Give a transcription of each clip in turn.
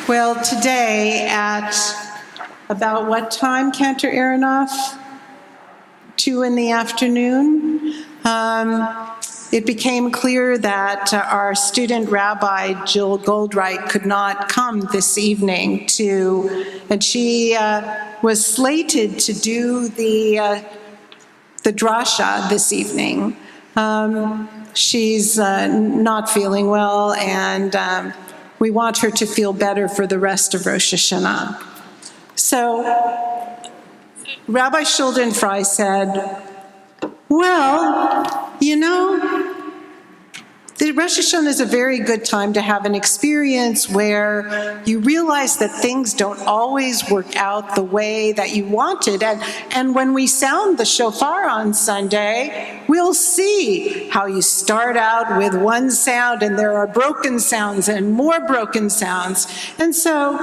Well, today at about what time, Cantor Aronoff? 2 in the afternoon. It became clear that our student rabbi, Jill Goldreich, could not come this evening and she was slated to do the drasha this evening. She's not feeling well, and we want her to feel better for the rest of Rosh Hashanah. So Rabbi Schuldenfrei said, well, you know, the Rosh Hashanah is a very good time to have an experience where you realize that things don't always work out the way that you wanted. And when we sound the shofar on Sunday, we'll see how you start out with one sound and there are broken sounds and more broken sounds. And so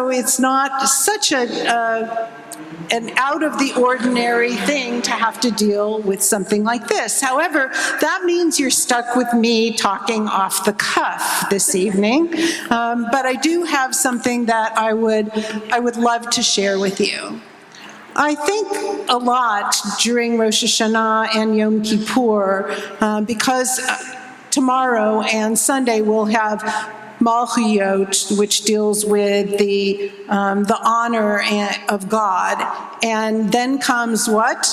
it's not such an out-of-the-ordinary thing to have to deal with something like this. However, that means you're stuck with me talking off the cuff this evening, but I do have something that I would love to share with you. I think a lot during Rosh Hashanah and Yom Kippur, because tomorrow and Sunday we'll have Malchuyot, which deals with the honor of God, and then comes what?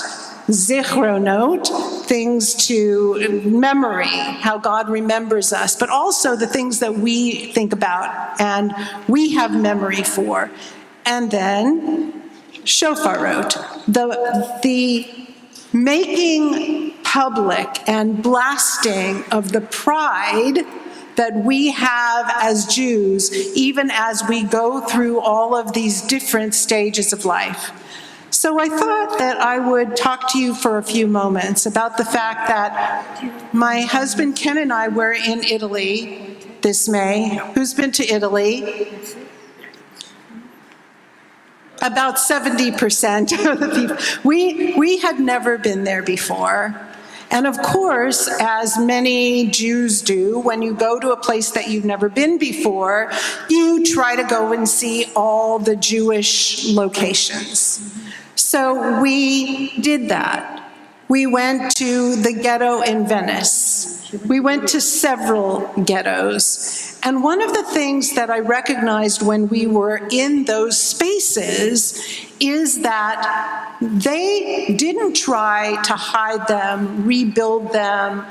Zichronot, things to memory, how God remembers us, but also the things that we think about and we have memory for. And then Shofarot, the making public and blasting of the pride that we have as Jews, even as we go through all of these different stages of life. So I thought that I would talk to you for a few moments about the fact that my husband Ken and I were in Italy this May. Who's been to Italy? About 70% of the people. We had never been there before. And of course, as many Jews do, when you go to a place that you've never been before, you try to go and see all the Jewish locations. So we did that. We went to the ghetto in Venice. We went to several ghettos. And one of the things that I recognized when we were in those spaces is that they didn't try to hide them, rebuild them.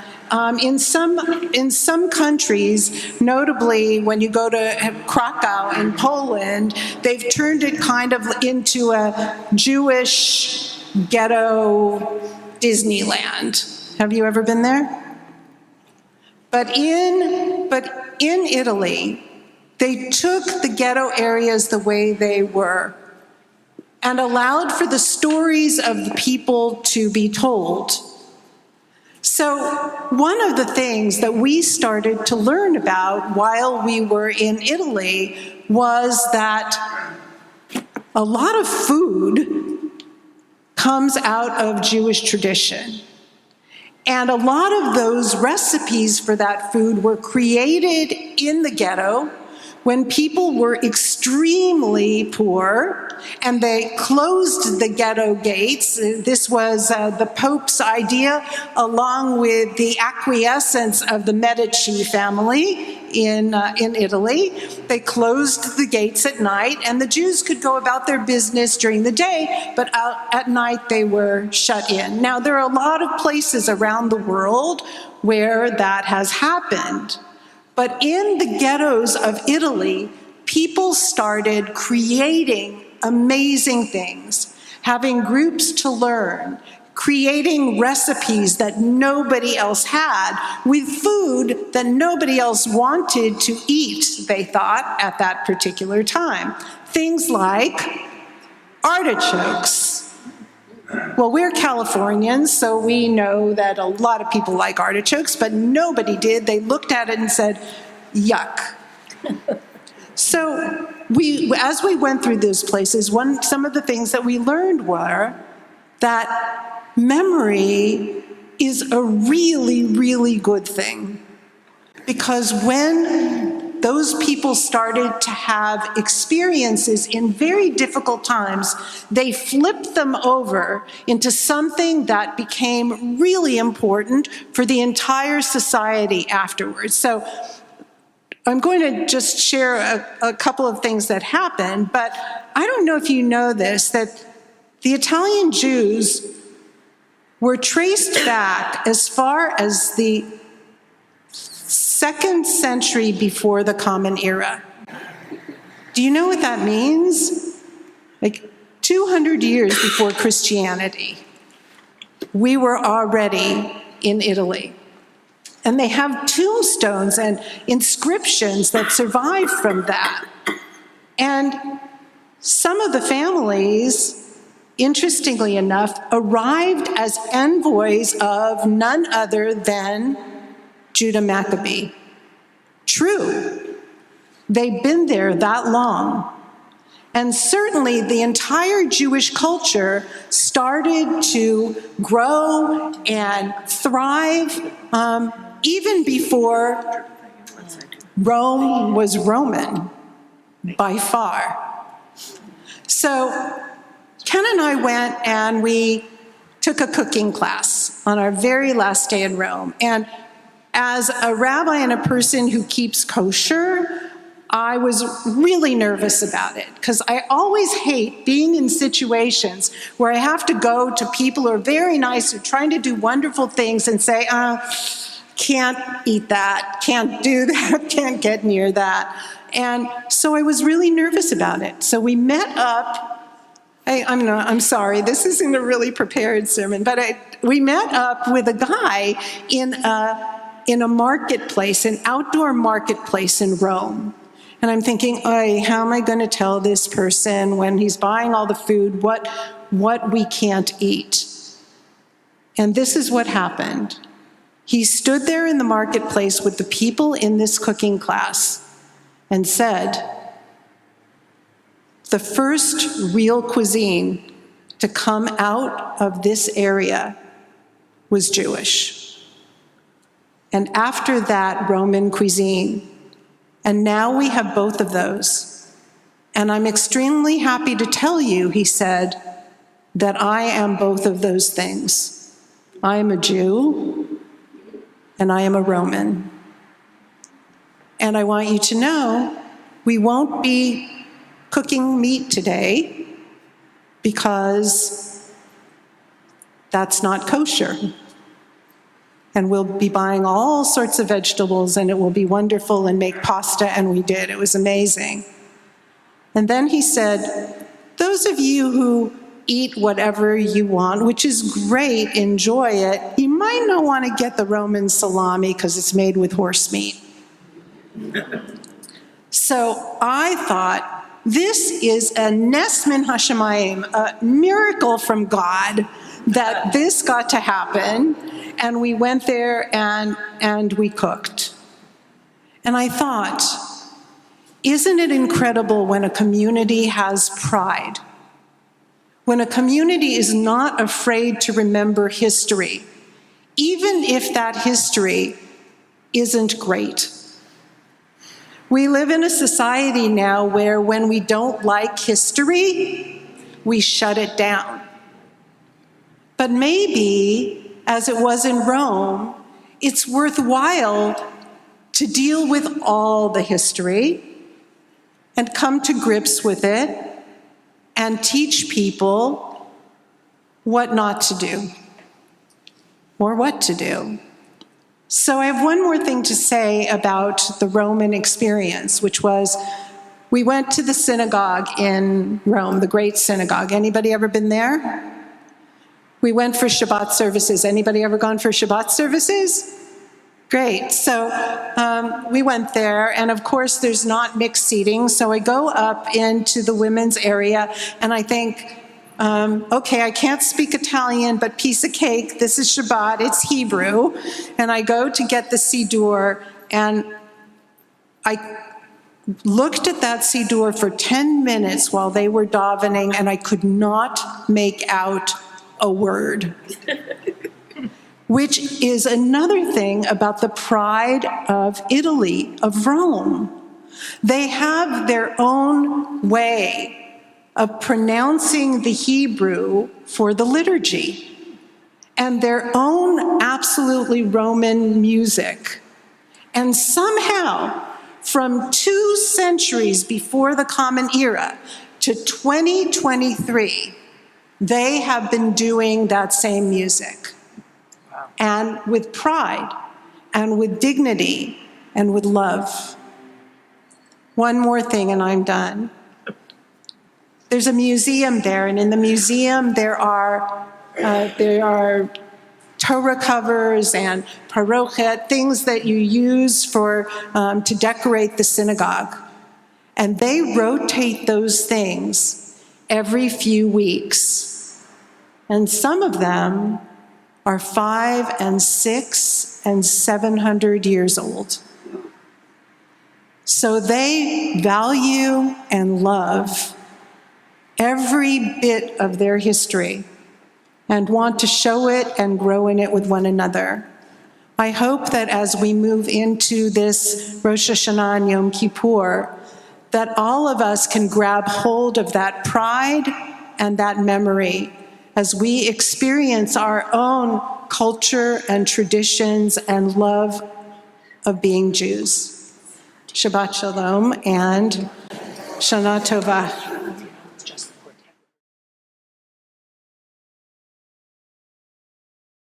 In some countries, notably when you go to Krakow in Poland, they've turned it kind of into a Jewish ghetto Disneyland. Have you ever been there? But in Italy, they took the ghetto areas the way they were and allowed for the stories of the people to be told. So one of the things that we started to learn about while we were in Italy was that a lot of food comes out of Jewish tradition. And a lot of those recipes for that food were created in the ghetto when people were extremely poor, and they closed the ghetto gates. This was the Pope's idea, along with the acquiescence of the Medici family in Italy. They closed the gates at night, and the Jews could go about their business during the day, but at night they were shut in. Now, there are a lot of places around the world where that has happened. But in the ghettos of Italy, people started creating amazing things, having groups to learn, creating recipes that nobody else had, with food that nobody else wanted to eat, they thought, at that particular time. Things like artichokes. Well, we're Californians, so we know that a lot of people like artichokes, but nobody did. They looked at it and said, yuck. So as we went through those places, some of the things that we learned were that memory is a really, really good thing. Because when those people started to have experiences in very difficult times, they flipped them over into something that became really important for the entire society afterwards. So I'm going to just share a couple of things that happened, but I don't know if you know this, that the Italian Jews were traced back as far as the 2nd century before the Common Era. Do you know what that means? Like 200 years before Christianity, we were already in Italy. And they have tombstones and inscriptions that survive from that. And some of the families, interestingly enough, arrived as envoys of none other than Judah Maccabee. True, they've been there that long. And certainly the entire Jewish culture started to grow and thrive even before Rome was Roman, by far. So Ken and I went and we took a cooking class on our very last day in Rome. And as a rabbi and a person who keeps kosher, I was really nervous about it because I always hate being in situations where I have to go to people who are very nice, who are trying to do wonderful things and say, can't eat that, can't do that, can't get near that. And so I was really nervous about it. So we met up. I'm sorry, this isn't a really prepared sermon, but we met up with a guy in a marketplace, an outdoor marketplace in Rome. And I'm thinking, how am I going to tell this person when he's buying all the food what we can't eat? And this is what happened. He stood there in the marketplace with the people in this cooking class and said, the first real cuisine to come out of this area was Jewish. And after that, Roman cuisine. And now we have both of those. And I'm extremely happy to tell you, he said, that I am both of those things. I am a Jew, and I am a Roman. And I want you to know, we won't be cooking meat today because that's not kosher. And we'll be buying all sorts of vegetables, and it will be wonderful, and make pasta, and we did. It was amazing. And then he said, those of you who eat whatever you want, which is great, enjoy it, you might not want to get the Roman salami because it's made with horse meat. So I thought, this is a nes min hashamayim, a miracle from God that this got to happen. And we went there and we cooked. And I thought, isn't it incredible when a community has pride? When a community is not afraid to remember history, even if that history isn't great. We live in a society now where when we don't like history, we shut it down. But maybe, as it was in Rome, it's worthwhile to deal with all the history and come to grips with it and teach people what not to do or what to do. So I have one more thing to say about the Roman experience, which was we went to the synagogue in Rome, the great synagogue. Anybody ever been there? We went for Shabbat services. Anybody ever gone for Shabbat services? Great. So we went there, and of course there's not mixed seating, so I go up into the women's area, and I think, okay, I can't speak Italian, but piece of cake, this is Shabbat, it's Hebrew, and I go to get the Siddur, and I looked at that Siddur for 10 minutes while they were davening, and I could not make out a word. Which is another thing about the pride of Italy, of Rome. They have their own way of pronouncing the Hebrew for the liturgy, and their own absolutely Roman music. And somehow, from 2 centuries before the Common Era to 2023, they have been doing that same music. Wow. And with pride, and with dignity, and with love. One more thing and I'm done. There's a museum there, and in the museum there are Torah covers and parochet, things that you use to decorate the synagogue. And they rotate those things every few weeks. And some of them are 500 and 600 and 700 years old. So they value and love every bit of their history and want to show it and grow in it with one another. I hope that as we move into this Rosh Hashanah and Yom Kippur, that all of us can grab hold of that pride and that memory as we experience our own culture and traditions and love of being Jews. Shabbat Shalom and Shana Tova.